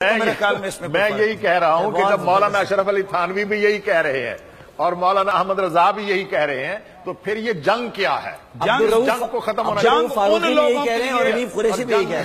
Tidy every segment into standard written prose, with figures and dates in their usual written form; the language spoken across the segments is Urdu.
میرے خیال میں اس میں یہی کہہ رہا ہوں کہ جب مولانا اشرف علی تھانوی بھی یہی کہہ رہے ہیں اور مولانا احمد رضا بھی یہی کہہ رہے ہیں تو پھر یہ جنگ کیا ہے؟ جنگ کو ختم ہونا چاہیے۔ جنگ ان لوگوں کے لیے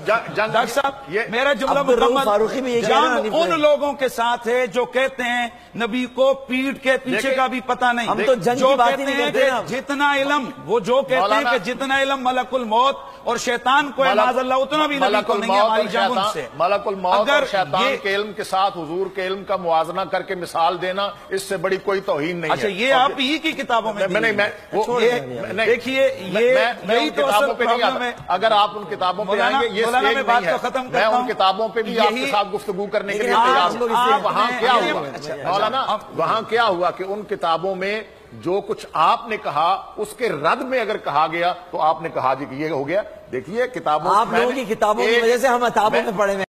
ڈاکٹر صاحب میرا جملہ مکمل، جنگ ان لوگوں کے ساتھ ہے جو کہتے ہیں نبی کو پیٹھ کے پیچھے کا بھی پتہ نہیں، جو کہتے ہیں کہ جتنا علم، وہ جو کہتے ہیں کہ جتنا علم ملک الموت اور شیطان کو ہے معاذ اللہ اتنا بھی نبی کو نہیں ہے، ہماری جنگ ان سے۔ ملک الموت اور شیطان کے علم کے ساتھ حضور کے علم کا موازنہ کر کے مثال دینا اس سے بڑی کوئی توہین نہیں ہے۔ اچھا یہ آپ ہی کی کتابوں میں دیکھیے، یہی تو اصل پرابلم ہے۔ اگر آپ ان کتابوں پہ آئیں گے، یہ سٹیج نہیں ہے، میں ان کتابوں پہ بھی آپ کے ساتھ گفتگو کرنے کے لیے تیار ہوں۔ وہاں کیا ہوا مولانا، وہاں کیا ہوا کہ ان کتابوں میں جو کچھ آپ نے کہا اس کے رد میں اگر کہا گیا تو آپ نے کہا جی کہ یہ ہو گیا۔ دیکھیے کتابوں، آپ لوگوں کی کتابوں کی وجہ سے ہم عطابوں میں پڑے ہوئے۔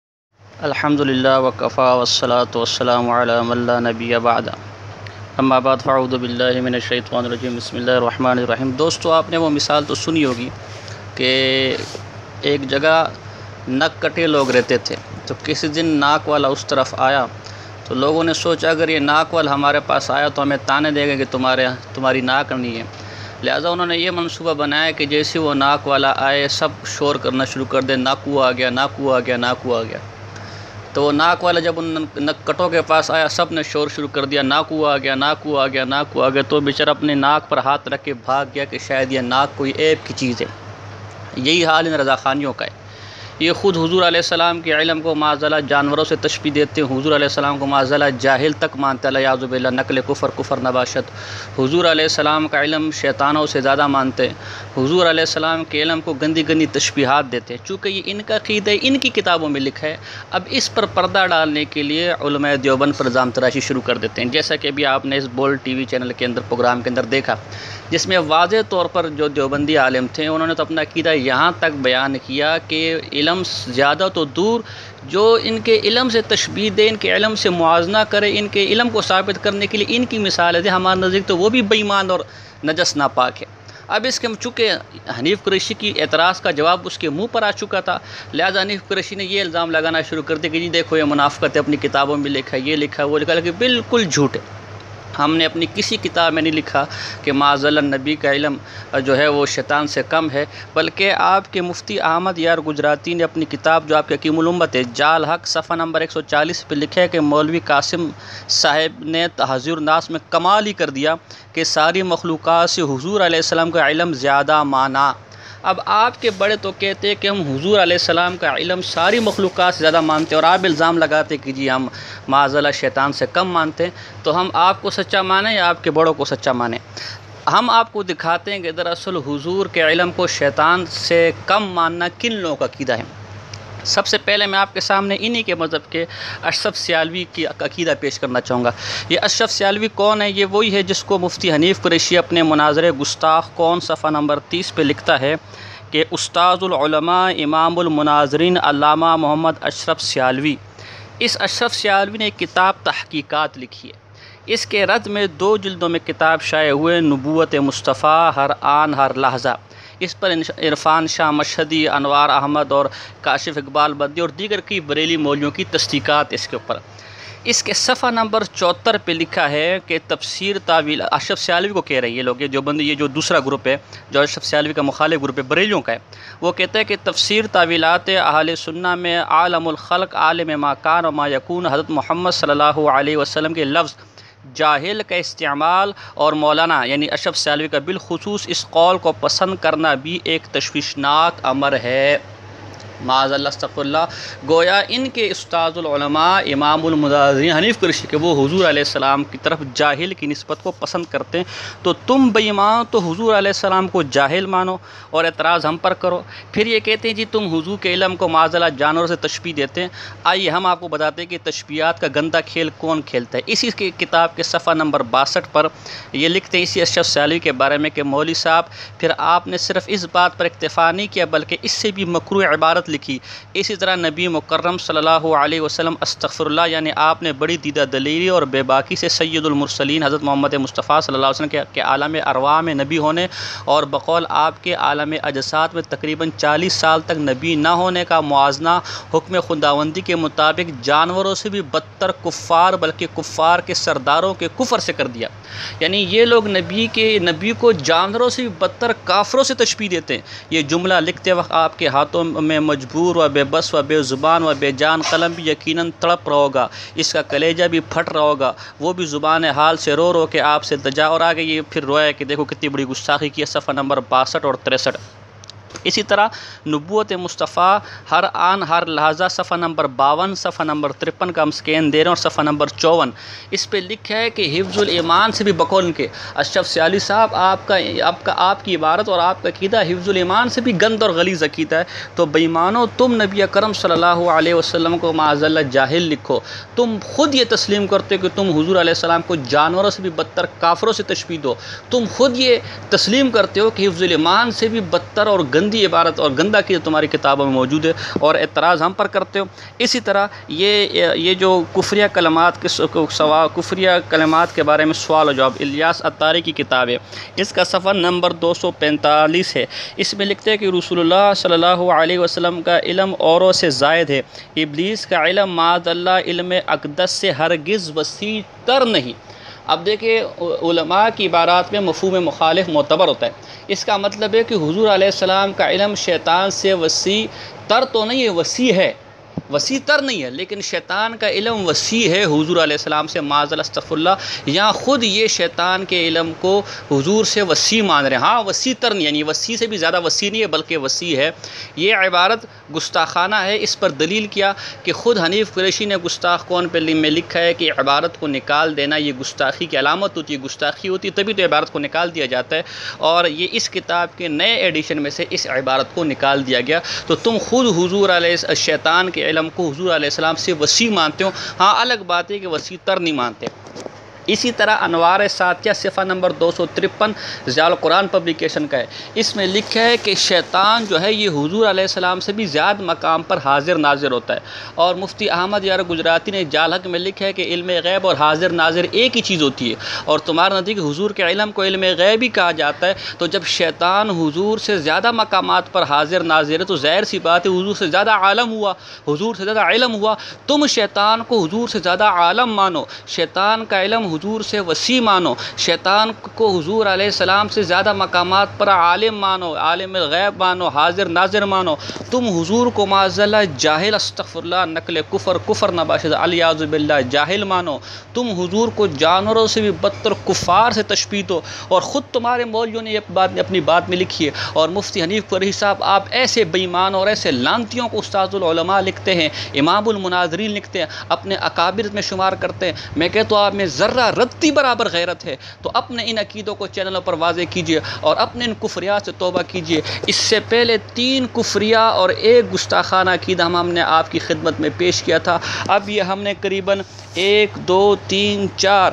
الحمدللہ وکفا والصلاة والسلام علی من لا نبی بعد، اما بعد فاعوذ باللہ من الشیطان الرجیم، بسم اللہ الرحمن الرحیم۔ دوستو آپ نے وہ مثال تو سنی ہوگی کہ ایک جگہ نک کٹے لوگ رہتے تھے، تو کسی دن ناک والا اس طرف آیا تو لوگوں نے سوچا اگر یہ ناک والا ہمارے پاس آیا تو ہمیں تانے دے گا کہ تمہاری ناک نہیں ہے، لہٰذا انہوں نے یہ منصوبہ بنایا کہ جیسے وہ ناک والا آئے سب شور کرنا شروع کر دیں، ناکو آ گیا، ناکو آ گیا، ناکو آ گیا۔ تو وہ ناک والا جب ان نک کٹوں کے پاس آیا سب نے شور شروع کر دیا، ناکو آ گیا، ناکو آ گیا، ناکو آ گیا، تو بیچارہ اپنے ناک پر ہاتھ رکھ کے بھاگ گیا کہ شاید یہ ناک کوئی عیب کی چیز ہے۔ یہی حال ان رضاخانیوں کا ہے۔ یہ خود حضور علیہ السلام کے علم کو معاذاللہ جانوروں سے تشبیہ دیتے ہیں، حضور علیہ السلام کو معاذاللہ جاہل تک مانتے، الیاذ باللہ، نقل کفر نباشت۔ حضور علیہ السلام کا علم شیطانوں سے زیادہ مانتے، حضور علیہ السلام کے علم کو گندی گندی تشبیہات دیتے ہیں، چونکہ یہ ان کا عقیدہ ان کی کتابوں میں لکھا ہے۔ اب اس پر پردہ ڈالنے کے لیے علماء دیوبند پر الزام تراشی شروع کر دیتے ہیں، جیسا کہ ابھی آپ نے اس بولڈ ٹی وی چینل کے اندر پروگرام کے اندر دیکھا، جس میں واضح طور پر جو دیوبندی عالم تھے انہوں نے تو اپنا عقیدہ یہاں تک بیان کیا کہ علم زیادہ تو دور، جو ان کے علم سے تشبیہ دے، ان کے علم سے موازنہ کرے، ان کے علم کو ثابت کرنے کے لیے ان کی مثالیں دے، ہمارے نزدیک تو وہ بھی بے ایمان اور نجس ناپاک ہے۔ اب اس کے چونکہ حنیف قریشی کی اعتراض کا جواب اس کے منہ پر آ چکا تھا، لہذا حنیف قریشی نے یہ الزام لگانا شروع کر دیا کہ جی دیکھو یہ منافقت ہے، اپنی کتابوں میں لکھا ہے، یہ لکھا ہے، وہ لکھا ہے، کہ بالکل جھوٹ ہے۔ ہم نے اپنی کسی کتاب میں نہیں لکھا کہ معاذ نبی کا علم جو ہے وہ شیطان سے کم ہے، بلکہ آپ کے مفتی احمد یار گجراتی نے اپنی کتاب جو آپ کے حکیم الامت ہے جال حق صفحہ نمبر 140 پہ لکھا ہے کہ مولوی قاسم صاحب نے تحذیر الناس میں کمال ہی کر دیا کہ ساری مخلوقات سے حضور علیہ السلام کا علم زیادہ مانا۔ اب آپ کے بڑے تو کہتے ہیں کہ ہم حضور علیہ السلام کا علم ساری مخلوقات سے زیادہ مانتے ہیں، اور آپ الزام لگاتے کہ جی ہم معاذاللہ شیطان سے کم مانتے ہیں، تو ہم آپ کو سچا مانیں یا آپ کے بڑوں کو سچا مانیں؟ ہم آپ کو دکھاتے ہیں کہ دراصل حضور کے علم کو شیطان سے کم ماننا کن لوگوں کا عقیدہ ہے۔ سب سے پہلے میں آپ کے سامنے انہی کے مذہب کے اشرف سیالوی کی عقیدہ پیش کرنا چاہوں گا۔ یہ اشرف سیالوی کون ہے؟ یہ وہی ہے جس کو مفتی حنیف قریشی اپنے مناظرے گستاخ کون صفحہ نمبر 30 پہ لکھتا ہے کہ استاذ العلماء امام المناظرین علامہ محمد اشرف سیالوی۔ اس اشرف سیالوی نے ایک کتاب تحقیقات لکھی ہے، اس کے رد میں 2 جلدوں میں کتاب شائع ہوئے، نبوت مصطفیٰ ہر آن ہر لحظہ۔ اس پر عرفان شاہ مشہدی، انوار احمد اور کاشف اقبال بدی اور دیگر کی بریلی مولویوں کی تصدیقات اس کے اوپر۔ اس کے صفحہ نمبر 74 پہ لکھا ہے کہ تفسیر تعویل، اشرف سیالوی کو کہہ رہے ہیں یہ لوگ، یہ جو دوسرا گروپ ہے جو اشرف سیالوی کا مخالف گروپ ہے بریلیوں کا ہے، وہ کہتا ہے کہ تفسیر تعویلات اہل سنہ میں عالم الخلق عالم ما کان و ما یکون حضرت محمد صلی اللہ علیہ وسلم کے لفظ جاہل کا استعمال اور مولانا یعنی اشرف سیالوی کا بالخصوص اس قول کو پسند کرنا بھی ایک تشویشناک امر ہے۔ معاذ اللہ استغفر اللہ، گویا ان کے استاذ العلماء امام المناظرین حنیف قریشی کہ وہ حضور علیہ السلام کی طرف جاہل کی نسبت کو پسند کرتے ہیں، تو تم بے ایمان تو حضور علیہ السلام کو جاہل مانو اور اعتراض ہم پر کرو، پھر یہ کہتے ہیں جی تم حضور کے علم کو معاذ اللہ جانوروں سے تشبیہ دیتے ہیں۔ آئیے ہم آپ کو بتاتے ہیں کہ تشبیہات کا گندا کھیل کون کھیلتا ہے۔ اسی کی کتاب کے صفحہ نمبر 62 پر یہ لکھتے ہیں اسی اشرف سیالوی کے بارے میں کہ مولوی صاحب پھر آپ نے صرف اس بات پر اکتفا نہیں کیا بلکہ اس سے بھی مکروہ عبارت عبارت لکھی، اسی طرح نبی مکرم صلی اللہ علیہ وسلم استغفر اللہ یعنی آپ نے بڑی دیدہ دلیری اور بے باکی سے سید المرسلین حضرت محمد مصطفیٰ صلی اللہ علیہ وسلم کے عالم ارواح میں نبی ہونے اور بقول آپ کے عالم اجساد میں تقریباً 40 سال تک نبی نہ ہونے کا موازنہ حکم خداوندی کے مطابق جانوروں سے بھی بدتر کفار بلکہ کفار کے سرداروں کے کفر سے کر دیا۔ یعنی یہ لوگ نبی کو جانوروں سے بھی بدتر کافروں سے تشبیہ دیتے ہیں۔ یہ جملہ لکھتے وقت آپ کے ہاتھوں میں مجبور و بے بس و بے زبان و بے جان قلم بھی یقیناً تڑپ رہا ہوگا، اس کا کلیجہ بھی پھٹ رہا ہوگا، وہ بھی زبان حال سے رو رو کے آپ سے دجا، اور آگے یہ پھر رویا کہ دیکھو کتنی بڑی گستاخی کی ہے، صفحہ نمبر 62 اور 63۔ اسی طرح نبوت مصطفیٰ ہر آن ہر لحظہ صفحہ نمبر 52 صفحہ نمبر 53 کا ہم سکین دے رہے ہیں، اور صفحہ نمبر 54 اس پہ لکھا ہے کہ حفظ الایمان سے بھی بقول ان کے اشرف سیالی صاحب آپ کی عبارت اور آپ کا عقیدہ حفظ الایمان سے بھی گند اور غلیظ عقیدہ ہے۔ تو بے ایمانو، تم نبی اکرم صلی اللہ علیہ وسلم کو معاذ اللہ جاہل لکھو، تم خود یہ تسلیم کرتے ہو کہ تم حضور علیہ السلام کو جانوروں سے بھی بدتر کافروں سے تشبیہ دو، تم خود یہ تسلیم کرتے ہو کہ حفظ الایمان سے بھی بدتر اور گندی عبارت اور گندہ کی تمہاری کتابوں میں موجود ہے، اور اعتراض ہم پر کرتے ہو۔ اسی طرح یہ جو کفریہ کلمات کے بارے میں سوال و جواب الیاس عطاری کی کتاب ہے، اس کا صفحہ نمبر 245 ہے۔ اس میں لکھتے ہیں کہ رسول اللہ صلی اللہ علیہ وسلم کا علم اوروں سے زائد ہے، ابلیس کا علم معاذ اللہ علم اقدس سے ہرگز وسیع تر نہیں۔ اب دیکھیں علماء کی عبارات میں مفہوم مخالف معتبر ہوتا ہے، اس کا مطلب ہے کہ حضور علیہ السلام کا علم شیطان سے وسیع تر تو نہیں ہے، وسیع ہے، وسیع تر نہیں ہے، لیکن شیطان کا علم وسیع ہے حضور علیہ السلام سے معاذ اللہ استغفر اللہ، یہاں خود یہ شیطان کے علم کو حضور سے وسیع مان رہے ہیں۔ ہاں وسیع تر نہیں، یعنی وسیع سے بھی زیادہ وسیع نہیں ہے بلکہ وسیع ہے۔ یہ عبارت گستاخانہ ہے، اس پر دلیل کیا کہ خود حنیف قریشی نے گستاخ کون پہ میں لکھا ہے کہ عبارت کو نکال دینا یہ گستاخی کی علامت ہوتی ہے، گستاخی ہوتی ہے تبھی تو عبارت کو نکال دیا جاتا ہے، اور یہ اس کتاب کے نئے ایڈیشن میں سے اس عبارت کو نکال دیا گیا۔ تو تم خود حضور علیہ شیطان کے علم کو حضور علیہ السلام سے وسیع مانتے ہو، ہاں الگ بات ہے کہ وسیع تر نہیں مانتے۔ اسی طرح انوار ساتیہ صفحہ نمبر 253 ضیاء القرآن پبلیکیشن کا ہے، اس میں لکھا ہے کہ شیطان جو ہے یہ حضور علیہ السلام سے بھی زیادہ مقام پر حاضر ناظر ہوتا ہے، اور مفتی احمد یار گجراتی نے جال حق میں لکھا ہے کہ علم غیب اور حاضر ناظر ایک ہی چیز ہوتی ہے، اور تمہارا نتیجہ حضور کے علم کو علم غیب ہی کہا جاتا ہے۔ تو جب شیطان حضور سے زیادہ مقامات پر حاضر ناظر ہے تو ظاہر سی بات ہے حضور سے زیادہ عالم ہوا، حضور سے زیادہ علم ہوا۔ تم شیطان کو حضور سے زیادہ عالم مانو، شیطان کا علم حضور سے وسیع مانو، شیطان کو حضور علیہ السلام سے زیادہ مقامات پر عالم مانو، عالم الغیب مانو، حاضر ناظر مانو۔ تم حضور کو معاذ اللہ جاہل، استغفر اللہ، نقل کفر نباشد الیاذ باللہ، جاہل مانو۔ تم حضور کو جانوروں سے بھی بدتر کفار سے تشبیہ دو، اور خود تمہارے مولویوں نے اپنی بات میں لکھی ہے، اور مفتی حنیف قریشی صاحب آپ ایسے بے ایمان اور ایسے لانتیوں کو استاد العلماء لکھتے ہیں، امام المناظرین لکھتے ہیں، اپنے اکابر میں شمار کرتے ہیں۔ میں کہتا ہوں آپ میں ذرہ رتی برابر غیرت ہے تو اپنے ان عقیدوں کو چینلوں پر واضح کیجیے اور اپنے ان کفریات سے توبہ کیجیے۔ اس سے پہلے 3 کفریہ اور 1 گستاخانہ عقیدہ ہم نے آپ کی خدمت میں پیش کیا تھا، اب یہ ہم نے قریباً 1 2 3 4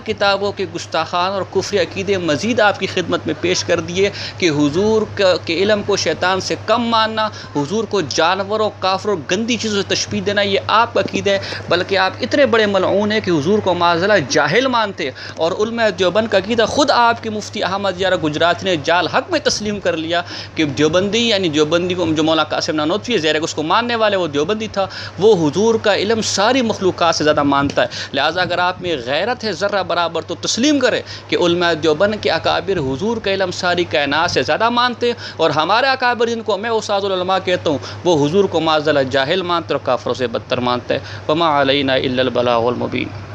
کتابوں کے گستاخان اور کفری عقیدے مزید آپ کی خدمت میں پیش کر دیے کہ حضور کے علم کو شیطان سے کم ماننا، حضور کو جانوروں، کافروں، گندی چیزوں سے تشبیہ دینا یہ آپ کا عقیدہ ہے، بلکہ آپ اتنے بڑے ملعون ہیں کہ حضور کو معاذ اللہ جاہل مانتے، اور علماء دیوبند کا عقیدہ خود آپ کے مفتی احمد یار گجراتی نے جال حق میں تسلیم کر لیا کہ دیوبندی یعنی دیوبندی کو جو مولانا قاسم نانوتوی زیر اس کو ماننے والے وہ دیوبندی تھا، وہ حضور کا علم ساری مخلوقات سے زیادہ مانتا ہے۔ لہٰذا اگر آپ میں غیرت ہے ذرہ برابر تو تسلیم کرے کہ علماء دیوبند کے اکابر حضور کا علم ساری کائنات سے زیادہ مانتے ہیں، اور ہمارے اکابر جن کو میں استاد العلماء کہتا ہوں وہ حضور کو معاذ اللہ جاہل مانتے اور کافروں سے بدتر مانتے ہیں۔ وما علینا الا البلاغ المبین۔